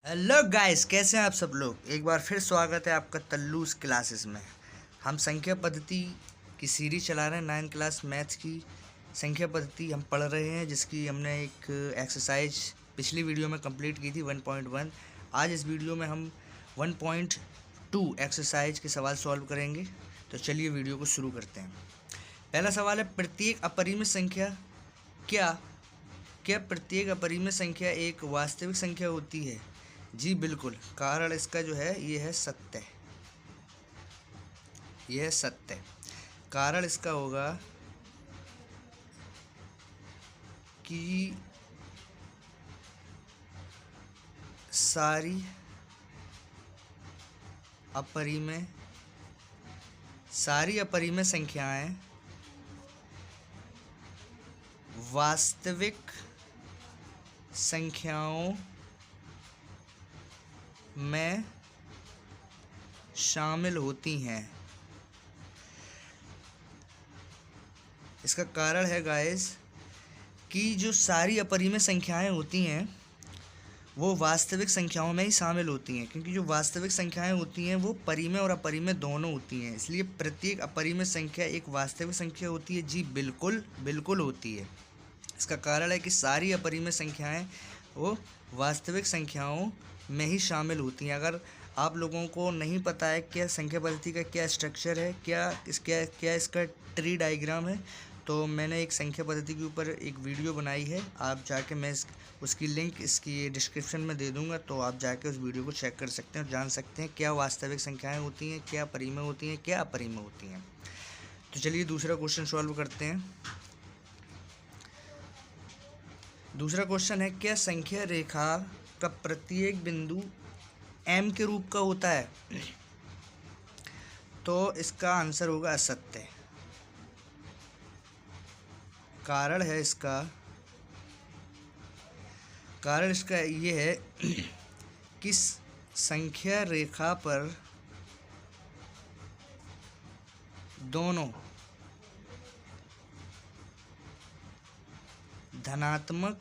Hello guys, कैसे हैं आप सब लोग। एक बार फिर स्वागत है आपका तल्लूस क्लासेस में। हम संख्या पद्धति की सीरीज चला रहे हैं। 9th क्लास मैथ्स की संख्या पद्धति हम पढ़ रहे हैं, जिसकी हमने एक एक्सरसाइज पिछली वीडियो में कंप्लीट की थी 1.1। आज इस वीडियो में हम 1.2 एक्सरसाइज के सवाल सॉल्व करेंगे। तो चलिए वीडियो को शुरू करते हैं। पहला सवाल है, प्रत्येक अपरिमित संख्या क्या क्या प्रत्येक अपरिमित संख्या एक वास्तविक संख्या होती है? जी बिल्कुल। कारण इसका जो है ये है सत्य। यह है सत्य। कारण इसका होगा कि सारी अपरिमेय संख्याएं वास्तविक संख्याओं में शामिल होती हैं। इसका कारण है गाइस कि जो सारी अपरिमेय संख्याएं होती हैं वो वास्तविक संख्याओं में ही शामिल होती हैं, क्योंकि जो वास्तविक संख्याएं होती हैं वो परिमेय और अपरिमेय दोनों होती हैं। इसलिए प्रत्येक अपरिमेय संख्या एक वास्तविक संख्या होती है। जी बिल्कुल बिल्कुल होती है। इसका कारण है कि सारी अपरिमेय संख्याएं वो वास्तविक संख्याओं में ही शामिल होती हैं। अगर आप लोगों को नहीं पता है क्या संख्या पद्धति का क्या स्ट्रक्चर है, क्या इसका ट्री डायग्राम है, तो मैंने एक संख्या पद्धति के ऊपर एक वीडियो बनाई है। आप जाके उसकी लिंक इसकी डिस्क्रिप्शन में दे दूंगा, तो आप जाके उस वीडियो को चेक कर सकते हैं और जान सकते हैं क्या वास्तविक संख्याएं होती हैं, क्या परिमेय होती हैं, क्या अपरिमेय होती हैं। तो चलिए दूसरा क्वेश्चन सॉल्व करते हैं। दूसरा क्वेश्चन है, क्या संख्या रेखा का प्रत्येक बिंदु m के रूप का होता है? तो इसका आंसर होगा असत्य। कारण इसका ये है कि संख्या रेखा पर दोनों धनात्मक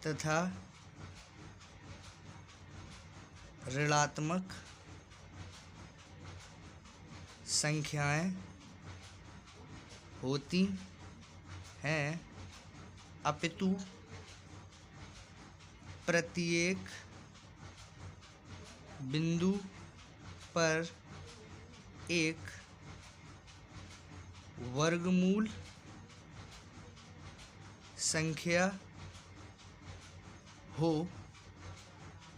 तथा ऋणात्मक संख्याएं होती हैं, अपितु प्रत्येक बिंदु पर एक वर्गमूल संख्या हो,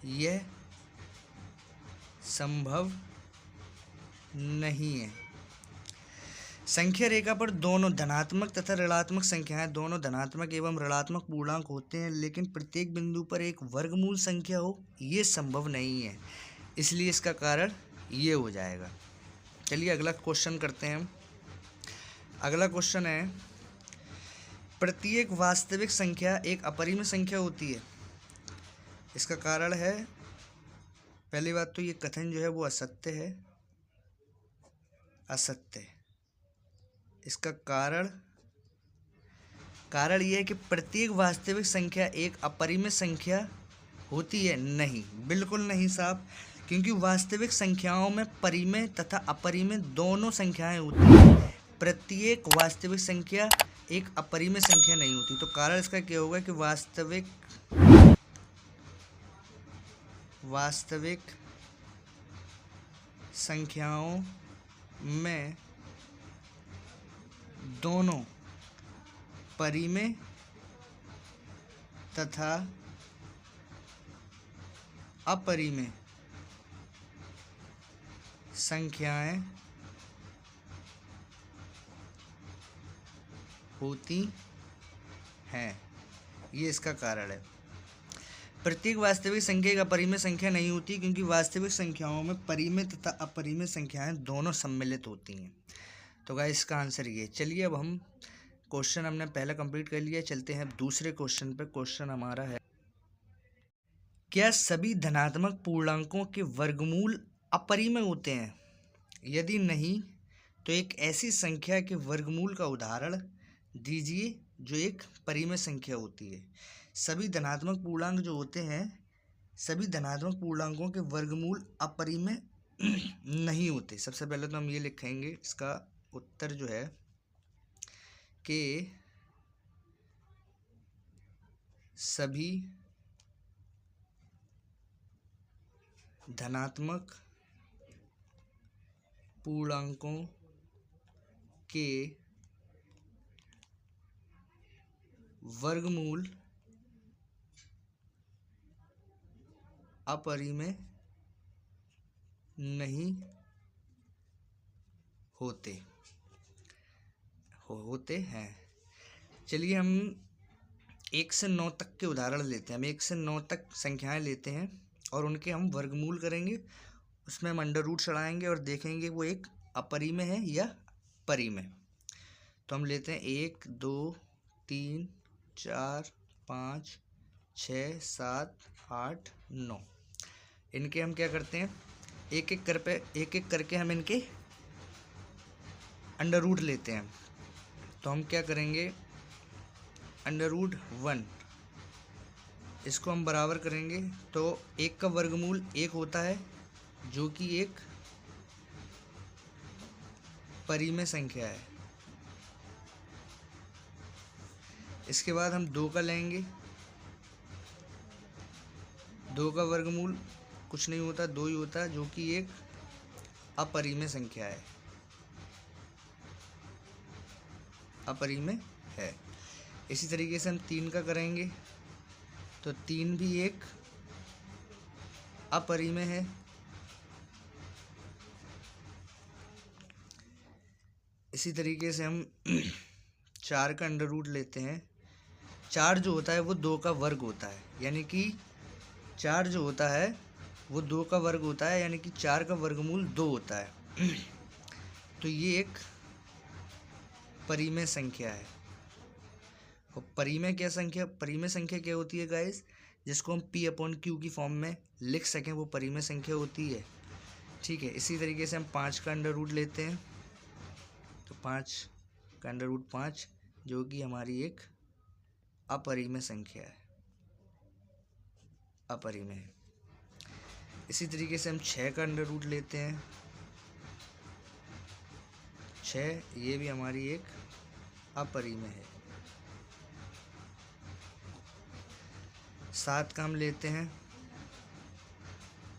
यह संभव नहीं है। संख्या रेखा पर दोनों धनात्मक तथा ऋणात्मक संख्याएं दोनों धनात्मक एवं ऋणात्मक पूर्णांक होते हैं, लेकिन प्रत्येक बिंदु पर एक वर्गमूल संख्या हो, ये संभव नहीं है। इसलिए इसका कारण ये हो जाएगा। चलिए अगला क्वेश्चन करते हैं। अगला क्वेश्चन है, प्रत्येक वास्तविक संख्या एक अपरिमेय संख्या होती है। इसका कारण है, पहली बात तो ये कथन जो है वो असत्य है। असत्य। इसका कारण ये है कि प्रत्येक वास्तविक संख्या एक अपरिमेय संख्या होती है। नहीं, बिल्कुल नहीं साहब, क्योंकि वास्तविक संख्याओं में परिमेय तथा अपरिमेय दोनों संख्याएं होती हैं। प्रत्येक वास्तविक संख्या एक अपरिमेय संख्या नहीं होती। तो कारण इसका क्या होगा कि वास्तविक संख्याओं में दोनों परिमेय तथा अपरिमेय संख्याएं होती हैं। ये इसका कारण है। प्रत्येक वास्तविक संख्या एक अपरिमेय संख्या नहीं होती, क्योंकि वास्तविक संख्याओं में परिमेय तथा अपरिमेय संख्याएं दोनों सम्मिलित होती हैं। तो गाइस इसका आंसर ये। चलिए अब हम क्वेश्चन हमने पहला कंप्लीट कर लिया, चलते हैं अब दूसरे क्वेश्चन पे। क्वेश्चन हमारा है, क्या सभी धनात्मक पूर्णांकों के वर्गमूल अपरिमेय होते हैं? यदि नहीं, तो एक ऐसी संख्या के वर्गमूल का उदाहरण दीजिए जो एक परिमेय संख्या होती है। सभी धनात्मक पूर्णांक जो होते हैं सभी धनात्मक पूर्णांकों के वर्गमूल अपरिमेय नहीं होते। सबसे पहले तो हम ये लिखेंगे इसका उत्तर जो है कि सभी धनात्मक पूर्णांकों के वर्गमूल अपरिमेय नहीं होते हैं। चलिए हम 1 से 9 तक के उदाहरण लेते हैं। हम 1 से 9 तक संख्याएं लेते हैं और उनके हम वर्गमूल करेंगे, उसमें हम अंडर रूट चढ़ाएंगे और देखेंगे वो एक अपरिमेय है या परिमेय। तो हम लेते हैं 1 2 3 4 5 6 7 8 9। इनके हम क्या करते हैं, एक एक करके हम इनके अंडर रूट लेते हैं। तो हम क्या करेंगे, अंडर रूट 1 इसको हम बराबर करेंगे तो 1 का वर्गमूल 1 होता है जो कि एक परिमेय संख्या है। इसके बाद हम 2 का लेंगे, 2 का वर्गमूल कुछ नहीं होता, 2 ही होता है जो कि एक अपरिमेय संख्या है, अपरिमेय है। इसी तरीके से हम 3 का करेंगे तो 3 भी एक अपरिमेय है। इसी तरीके से हम 4 का अंडर रूट लेते हैं। 4 जो होता है वो 2 का वर्ग होता है, यानी कि 4 जो होता है वो 2 का वर्ग होता है, यानी कि 4 का वर्गमूल 2 होता है। तो ये एक परिमेय संख्या है। और परिमेय संख्या क्या होती है गाइस, जिसको हम P/Q की फॉर्म में लिख सकें, वो परिमेय संख्या होती है। ठीक है, इसी तरीके से हम 5 का अंडर रूट लेते हैं तो 5 का अंडर रूट 5 जो कि हमारी एक अपरिमेय संख्या है, अपरिमेय है। इसी तरीके से हम 6 का अंडर रूट लेते हैं, 6 ये भी हमारी एक अपरिमेय है। 7 का हम लेते हैं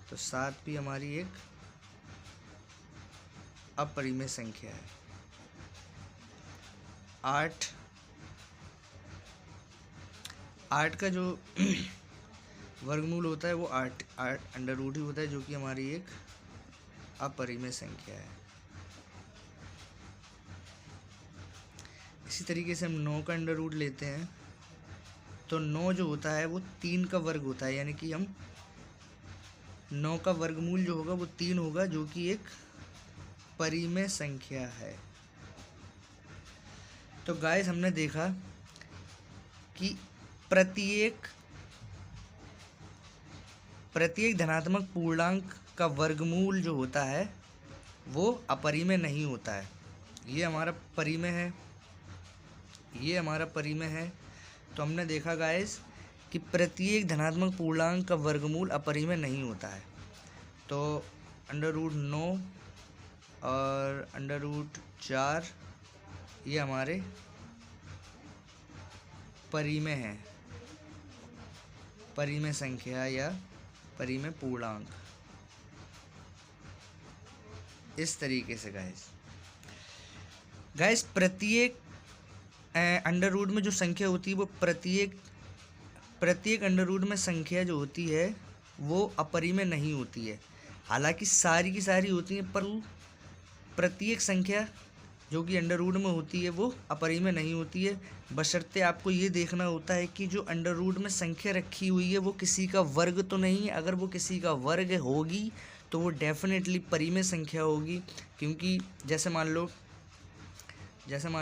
तो 7 भी हमारी एक अपरिमेय संख्या है। 8 का जो वर्गमूल होता है वो 8 अंडर रूट ही होता है जो कि हमारी एक अपरिमेय संख्या है। इसी तरीके से हम 9 का अंडर रूट लेते हैं तो 9 जो होता है वो 3 का वर्ग होता है, यानी कि हम 9 का वर्गमूल जो होगा वो 3 होगा जो कि एक परिमेय संख्या है। तो गाइस हमने देखा कि प्रत्येक धनात्मक पूर्णांक का वर्गमूल जो होता है वो अपरिमेय नहीं होता है। ये हमारा परिमेय है, ये हमारा परिमेय है। तो हमने देखा गाइस कि प्रत्येक धनात्मक पूर्णांक का वर्गमूल अपरिमेय नहीं होता है। तो अंडर रूट 9 और अंडर रूट 4 ये हमारे परिमेय हैं, परिमेय संख्या या परिमेय पूर्णांक। इस तरीके से गाइस प्रत्येक अंडर रूट में जो संख्या होती है वो प्रत्येक अंडर रूट में संख्या जो होती है वो अपरिमेय नहीं होती है। हालांकि सारी की सारी होती हैं, पर प्रत्येक संख्या जो कि अंडर रूट में होती है वो अपरिमेय नहीं होती है। बशर्ते आपको ये देखना होता है कि जो अंडर रूट में संख्या रखी हुई है वो किसी का वर्ग तो नहीं है। अगर वो किसी का वर्ग होगी तो वो डेफिनेटली परिमेय संख्या होगी, क्योंकि जैसे मान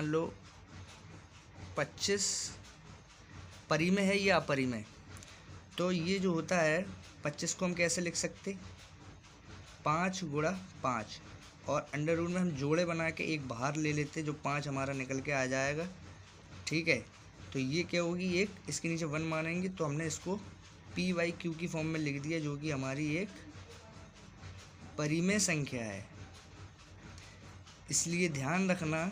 लो 25 परिमेय है या अपरिमेय। तो ये जो होता है 25 को हम कैसे लिख सकते, 5 गुणा 5, और अंडर रूट में हम जोड़े बना के एक बाहर ले लेते जो 5 हमारा निकल के आ जाएगा। ठीक है, तो ये क्या होगी, एक इसके नीचे 1 मानेंगे तो हमने इसको पी वाई क्यू की फॉर्म में लिख दिया, जो कि हमारी एक परिमेय संख्या है। इसलिए ध्यान रखना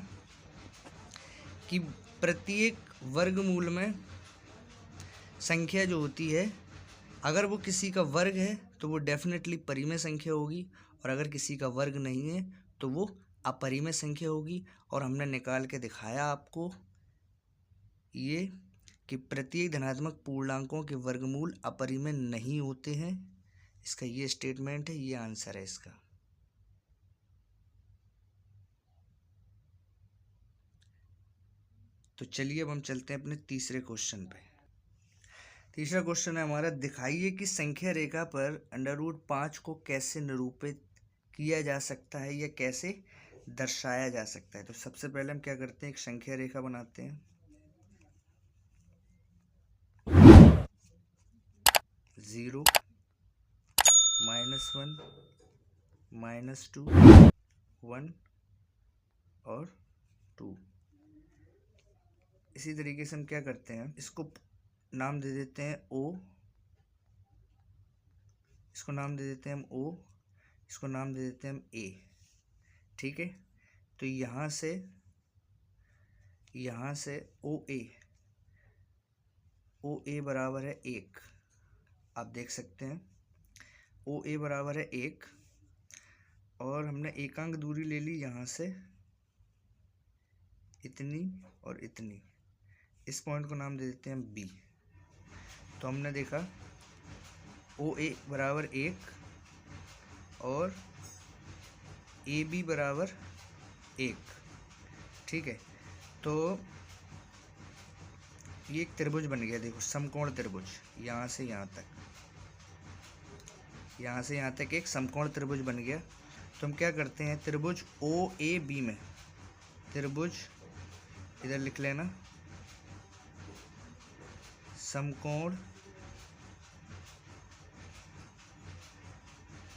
कि प्रत्येक वर्गमूल में संख्या जो होती है, अगर वो किसी का वर्ग है तो वो डेफिनेटली परिमेय संख्या होगी, और अगर किसी का वर्ग नहीं है तो वो अपरिमेय संख्या होगी। और हमने निकाल के दिखाया आपको ये कि प्रत्येक धनात्मक पूर्णांकों के वर्गमूल अपरिमेय नहीं होते हैं। इसका ये स्टेटमेंट है, ये आंसर है इसका। तो चलिए अब हम चलते हैं अपने तीसरे क्वेश्चन पे। तीसरा क्वेश्चन है हमारा, दिखाइए कि संख्या रेखा पर √5 को कैसे निरूपित किया जा सकता है या कैसे दर्शाया जा सकता है। तो सबसे पहले हम क्या करते हैं, एक संख्या रेखा बनाते हैं। 0, -1, -2, 1 और 2। इसी तरीके से हम क्या करते हैं, इसको नाम दे देते हैं O, इसको नाम दे देते हैं हम O, इसको नाम दे देते हैं हम A। ठीक है, तो यहाँ से OA बराबर है 1। आप देख सकते हैं OA बराबर है 1, और हमने एकांक दूरी ले ली यहाँ से इतनी और इतनी। इस पॉइंट को नाम दे देते हैं B। तो हमने देखा OA बराबर 1 और AB बराबर 1। ठीक है, तो ये एक त्रिभुज बन गया। देखो, समकोण त्रिभुज, यहाँ से यहाँ तक एक समकोण त्रिभुज बन गया। तो हम क्या करते हैं, त्रिभुज OAB में, त्रिभुज इधर लिख लेना, समकोण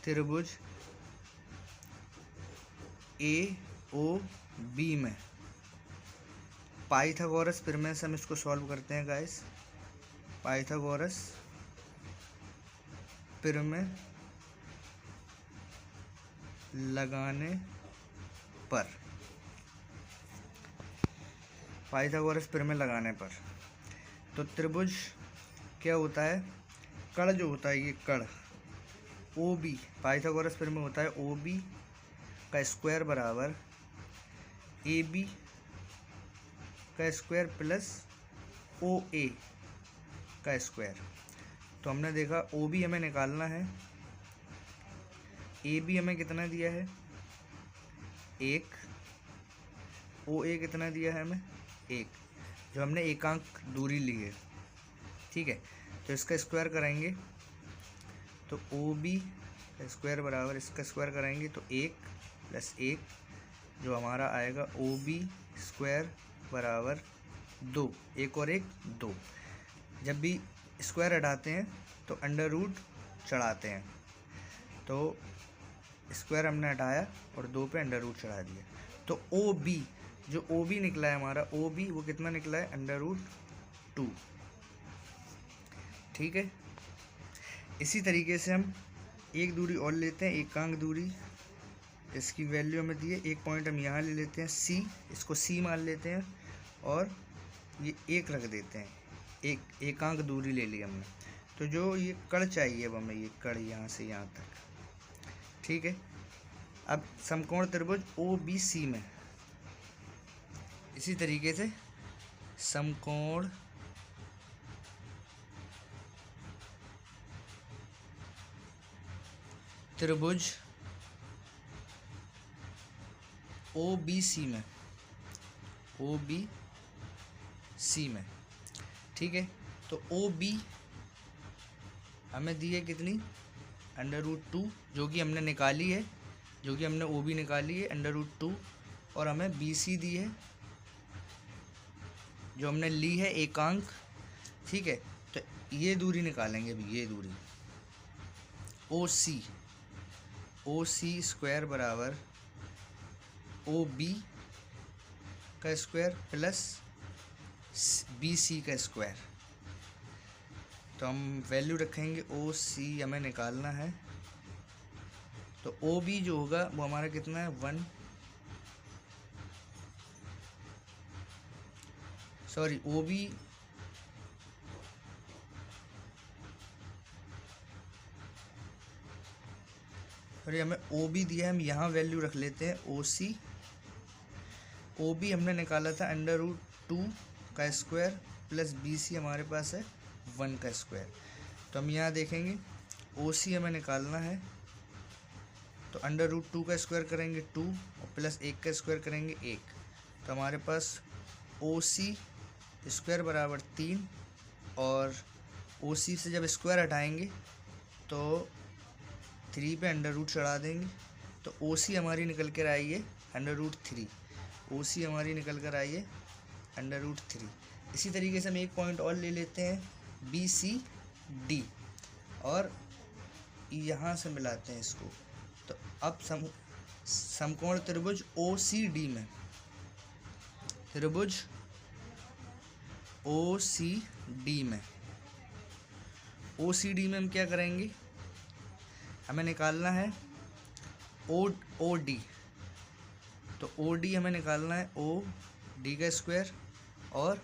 त्रिभुज AOB में पाइथागोरस प्रमेय से हम इसको सॉल्व करते हैं गाइस। पाइथागोरस प्रमेय लगाने पर, तो त्रिभुज क्या होता है, कड़ जो होता है, ये कड़ OB, पाइथागोरस प्रमेय होता है OB का स्क्वायर बराबर AB का स्क्वायर प्लस OA का स्क्वायर। तो हमने देखा OB हमें निकालना है, AB हमें कितना दिया है 1, OA कितना दिया है हमें 1, जो हमने एकांक दूरी ली है। ठीक है, तो इसका स्क्वायर कराएंगे तो OB का स्क्वायर बराबर इसका स्क्वायर कराएंगे तो 1 + 1, जो हमारा आएगा OB स्क्वायर बराबर 2। 1 और 1 2। जब भी स्क्वायर हटाते हैं तो अंडर रूट चढ़ाते हैं, तो स्क्वायर हमने हटाया और 2 पे अंडर रूट चढ़ा दिया। तो OB, जो OB निकला है हमारा OB, वो कितना निकला है √2। ठीक है, इसी तरीके से हम एक दूरी और लेते हैं, एकांक दूरी, इसकी वैल्यू हमें दी है। एक पॉइंट हम यहाँ ले लेते हैं C, इसको C मान लेते हैं और ये 1 रख देते हैं। एक एकांक दूरी ले ली हमने। तो जो ये कड़ चाहिए अब हमें, ये कड़ यहाँ से यहाँ तक। ठीक है, अब समकोण त्रिभुज OBC में इसी तरीके से समकोण त्रिभुज OBC में, ठीक है, तो OB हमें दी है कितनी √2, जो कि हमने निकाली है, जो कि हमने OB निकाली है √2, और हमें BC दी है जो हमने ली है एकांक। ठीक है, तो ये दूरी निकालेंगे अभी, ये दूरी OC स्क्वायर बराबर OB का स्क्वायर प्लस BC का स्क्वायर। तो हम वैल्यू रखेंगे ओ सी हमें निकालना है। तो ओ बी जो होगा वो हमारा कितना है 1, सॉरी ओ बी सॉरी हमें ओ बी दिया है, हम यहाँ वैल्यू रख लेते हैं ओ सी। ओ बी हमने निकाला था √2 का स्क्वायर प्लस बी सी हमारे पास है 1 का स्क्वायर। तो हम यहाँ देखेंगे ओ सी हमें निकालना है, तो √2 का स्क्वायर करेंगे 2 और प्लस 1 का स्क्वायर करेंगे 1। तो हमारे पास ओ सी स्क्वायर बराबर 3, और ओ सी से जब स्क्वायर हटाएंगे तो 3 पे √, चढ़ा देंगे। तो ओ सी हमारी निकल कर आई है √3। ओ सी हमारी निकल कर आई है √3। इसी तरीके से हम एक पॉइंट और ले लेते हैं बी सी डी, और यहाँ से मिलाते हैं इसको। तो अब समकोण त्रिभुज ओ सी डी में, त्रिभुज ओ सी डी में, ओ सी डी में हम क्या करेंगे, हमें निकालना है ओ डी। तो ओ डी हमें निकालना है ओ डी का स्क्वायर और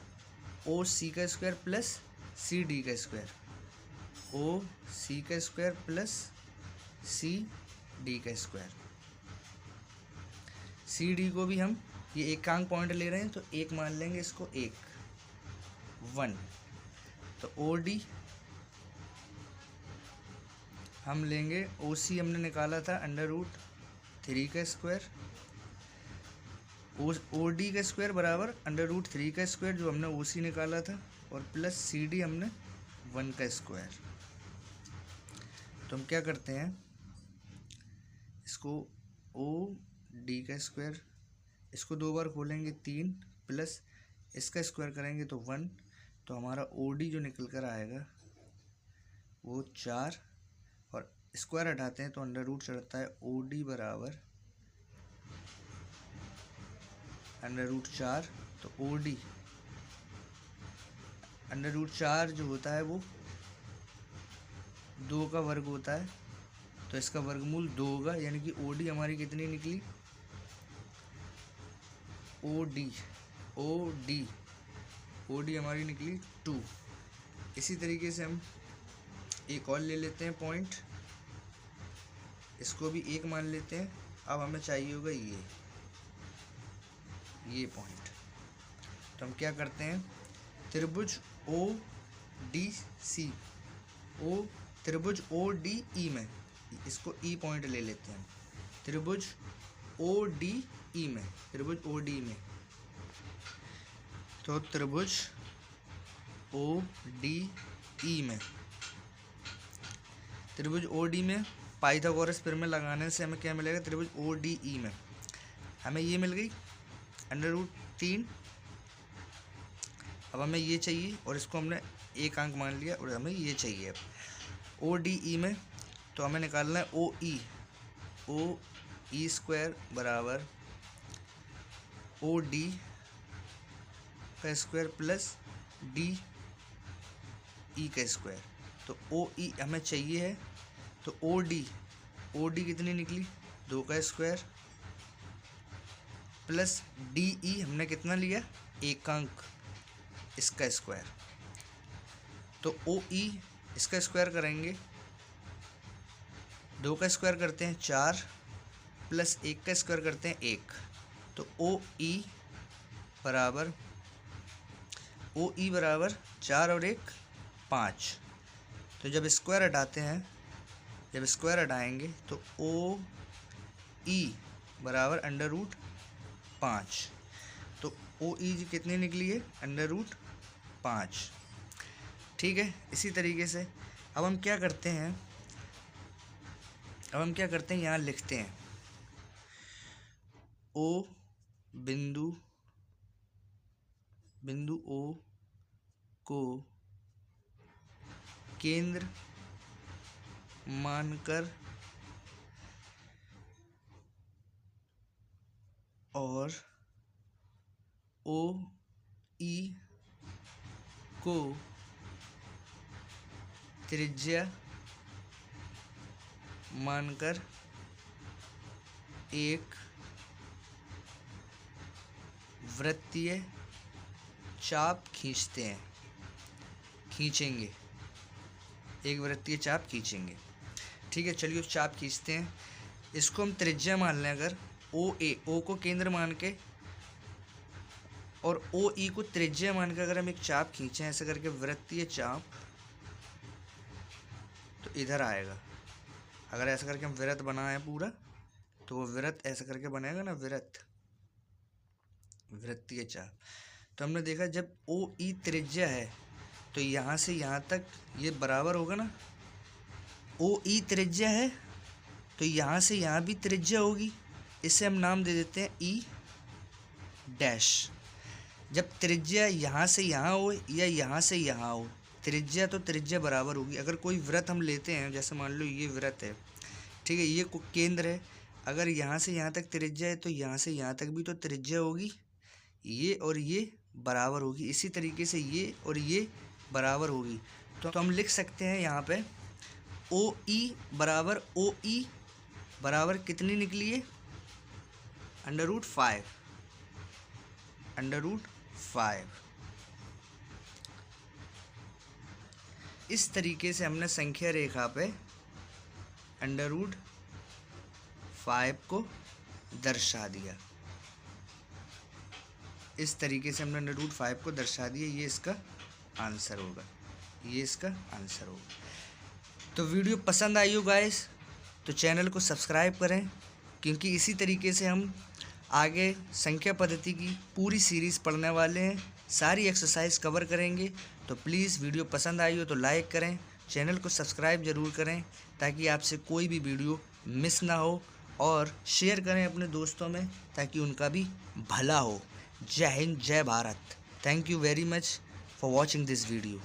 ओ सी का स्क्वायर प्लस सी डी का स्क्वायर, ओ सी का स्क्वायर प्लस सी डी का स्क्वायर। सी डी को भी हम ये एकांक पॉइंट ले रहे हैं तो एक मान लेंगे इसको, 1। तो ओ डी हम लेंगे, ओ सी हमने निकाला था √3 का स्क्वायर, ओ डी का स्क्वायर बराबर √3 का स्क्वायर जो हमने ओ सी निकाला था, और प्लस सी डी हमने 1 का स्क्वायर। तो हम क्या करते हैं, इसको ओ डी का स्क्वायर, इसको 2 बार खोलेंगे 3, प्लस इसका स्क्वायर करेंगे तो 1। तो हमारा ओ डी जो निकल कर आएगा वो 4, और स्क्वायर हटाते हैं तो √ चढ़ता है। ओ डी बराबर √4। तो ओ डी √4 जो होता है वो 2 का वर्ग होता है, तो इसका वर्गमूल 2 होगा, यानी कि ओ डी हमारी कितनी निकली, ओ डी हमारी निकली 2। इसी तरीके से हम एक और ले लेते हैं पॉइंट, इसको भी 1 मान लेते हैं। अब हमें चाहिए होगा ये पॉइंट। तो हम क्या करते हैं, त्रिभुज ओ डी सी, त्रिभुज ओ डी ई में, इसको ई पॉइंट ले लेते हैं। त्रिभुज ओ डी ई में, त्रिभुज ओ डी में, तो त्रिभुज ओ डी ई में, त्रिभुज ओ डी में पाइथागोरस प्रमेय लगाने से हमें क्या मिलेगा, त्रिभुज ओ डी ई में हमें ये मिल गई √3। अब हमें ये चाहिए, और इसको हमने एक अंक मान लिया, और हमें ये चाहिए अब ओ डी ई में। तो हमें निकालना है ओ ई स्क्वायर बराबर ओ डी का स्क्वायर प्लस डी ई का स्क्वायर। तो ओ ई हमें चाहिए है, तो ओ डी कितनी निकली, 2 का स्क्वायर प्लस डी ई हमने कितना लिया, एकांक, इसका स्क्वायर। तो ओ ई इसका स्क्वायर करेंगे, 2 का स्क्वायर करते हैं 4, प्लस 1 का स्क्वायर करते हैं 1। तो ओ ई बराबर 4 और 1 5। तो जब स्क्वायर हटाएंगे तो ओ ई बराबर √5। तो ओ ई कितनी निकली है, √5। ठीक है। इसी तरीके से अब हम क्या करते हैं, यहाँ लिखते हैं ओ बिंदु ओ को केंद्र मानकर और ओ ई को त्रिज्या मानकर एक वृत्तीय चाप खींचेंगे, एक वृत्तीय चाप खींचेंगे। ठीक है, चलिए उस चाप खींचते हैं। इसको हम त्रिज्या मान लें अगर ओ को केंद्र मान के और ओ ई को त्रिज्या मान के अगर हम एक चाप खींचें ऐसे करके वृत्तीय चाप, तो इधर आएगा। अगर ऐसा करके हम वृत्त बनाए पूरा तो वो वृत्त ऐसा करके बनेगा ना, वृत्तीय चाप। तो हमने देखा जब ओ ई त्रिज्या है तो यहाँ से यहाँ तक ये बराबर होगा ना। ओ ई त्रिज्या है तो यहाँ से यहाँ भी त्रिज्या होगी, इसे हम नाम दे देते हैं ई डैश। जब त्रिज्या यहाँ से यहाँ हो या यहाँ से यहाँ हो, त्रिज्या तो त्रिज्या बराबर होगी। अगर कोई वृत्त हम लेते हैं, जैसे मान लो ये वृत्त है, ठीक है, ये केंद्र है, अगर यहाँ से यहाँ तक त्रिज्या है तो यहाँ से यहाँ तक भी तो त्रिज्या होगी, ये और ये बराबर होगी। इसी तरीके से ये और ये बराबर होगी। तो हम लिख सकते हैं यहाँ पे ओ ई बराबर कितनी निकली है, √5। इस तरीके से हमने संख्या रेखा पे √5 को दर्शा दिया। इस तरीके से हमने √5 को दर्शा दिया। ये इसका आंसर होगा, तो वीडियो पसंद आई हो गाइस तो चैनल को सब्सक्राइब करें, क्योंकि इसी तरीके से हम आगे संख्या पद्धति की पूरी सीरीज़ पढ़ने वाले हैं, सारी एक्सरसाइज कवर करेंगे। तो प्लीज़ वीडियो पसंद आई हो तो लाइक करें, चैनल को सब्सक्राइब ज़रूर करें ताकि आपसे कोई भी वीडियो मिस ना हो, और शेयर करें अपने दोस्तों में ताकि उनका भी भला हो। जय हिंद, जय Bharat. Thank you very much for watching this video.